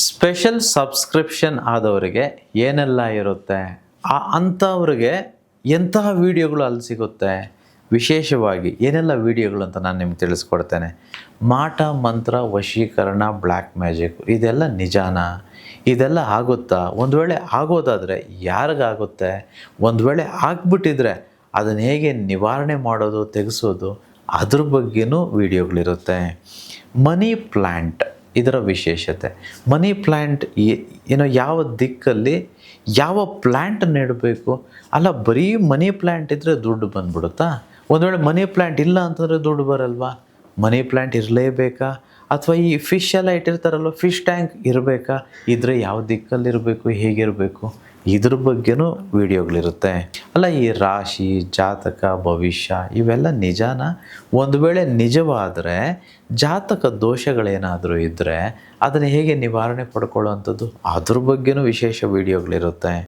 Special subscription ಆದವರಿಗೆ ಏನೆಲ್ಲ ಇರುತ್ತೆ, ಅಂಥವ್ರಿಗೆ ಎಂತಹ ವೀಡಿಯೋಗಳು ಅಲ್ಲಿ ಸಿಗುತ್ತೆ, ವಿಶೇಷವಾಗಿ ಏನೆಲ್ಲ ವೀಡಿಯೋಗಳು ಅಂತ ನಾನು ನಿಮ್ಗೆ ತಿಳಿಸ್ಕೊಡ್ತೇನೆ. ಮಾಟ ಮಂತ್ರ, ವಶೀಕರಣ, ಬ್ಲ್ಯಾಕ್ ಮ್ಯಾಜಿಕ್ ಇದೆಲ್ಲ ನಿಜಾನಾ? ಇದೆಲ್ಲ ಆಗುತ್ತಾ? ಒಂದು ವೇಳೆ ಆಗೋದಾದರೆ ಯಾರಿಗಾಗುತ್ತೆ? ಒಂದು ವೇಳೆ ಆಗಿಬಿಟ್ಟಿದ್ರೆ ಅದನ್ನು ಹೇಗೆ ನಿವಾರಣೆ ಮಾಡೋದು, ತೆಗೆಸೋದು, ಅದ್ರ ಬಗ್ಗೆನೂ ವೀಡಿಯೋಗಳಿರುತ್ತೆ. ಮನಿ ಪ್ಲ್ಯಾಂಟ್ ಇದರ ವಿಶೇಷತೆ. ಮನಿ ಪ್ಲ್ಯಾಂಟ್ ಯಾವ ದಿಕ್ಕಲ್ಲಿ ಯಾವ ಪ್ಲ್ಯಾಂಟ್ ನೆಡಬೇಕು? ಅಲ್ಲ, ಬರೀ ಮನಿ ಪ್ಲ್ಯಾಂಟ್ ಇದ್ದರೆ ದುಡ್ಡು ಬಂದ್ಬಿಡುತ್ತಾ? ಒಂದು ವೇಳೆ ಮನಿ ಪ್ಲ್ಯಾಂಟ್ ಇಲ್ಲ ಅಂತಂದರೆ ದುಡ್ಡು ಬರಲ್ವಾ? Money plant ಇರಲೇಬೇಕಾ? ಅಥವಾ ಈ ಫಿಶ್ ಎಲ್ಲ ಇಟ್ಟಿರ್ತಾರಲ್ವ, ಫಿಶ್ ಟ್ಯಾಂಕ್ ಇರಬೇಕಾ? ಇದ್ರೆ ಯಾವ ದಿಕ್ಕಲ್ಲಿರಬೇಕು, ಹೇಗಿರಬೇಕು, ಇದ್ರ ಬಗ್ಗೆನೂ ವೀಡಿಯೋಗಳಿರುತ್ತೆ. ಅಲ್ಲ, ಈ ರಾಶಿ, ಜಾತಕ, ಭವಿಷ್ಯ ಇವೆಲ್ಲ ನಿಜಾನ? ಒಂದು ವೇಳೆ ನಿಜವಾದರೆ ಜಾತಕ ದೋಷಗಳೇನಾದರೂ ಇದ್ದರೆ ಅದನ್ನು ಹೇಗೆ ನಿವಾರಣೆ ಪಡ್ಕೊಳ್ಳೋವಂಥದ್ದು, ಅದ್ರ ಬಗ್ಗೆನೂ ವಿಶೇಷ ವೀಡಿಯೋಗಳಿರುತ್ತೆ.